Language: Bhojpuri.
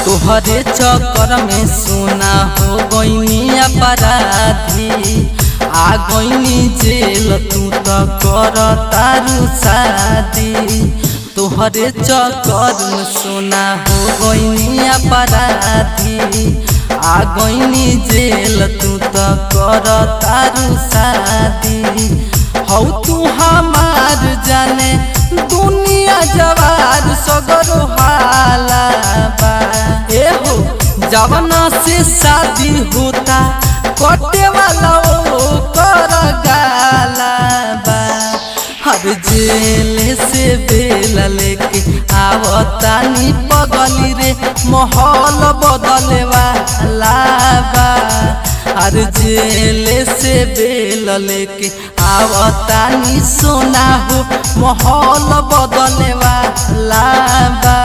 तोहरे चक्कर में सोना हो गईनी अपराधी, आ गईनी जेल तू तो कर तारू शादी। तोहरे चक्कर में सोना हो गईनी अपराधी, आ गईनी जेल तू तो कर तारू शादी। हौ तू हमार जाने दुनिया जवार सगरो हाला बा। ए हो जवना से शादी होता कटे वाला ओ कर गाला बा। हर जेल से बेला लेके आवतानी पगली रे माहौल बदले वाला बा। हर जेल से बेल लेके आवतानी सोना हो माहौल बदले वाला बा।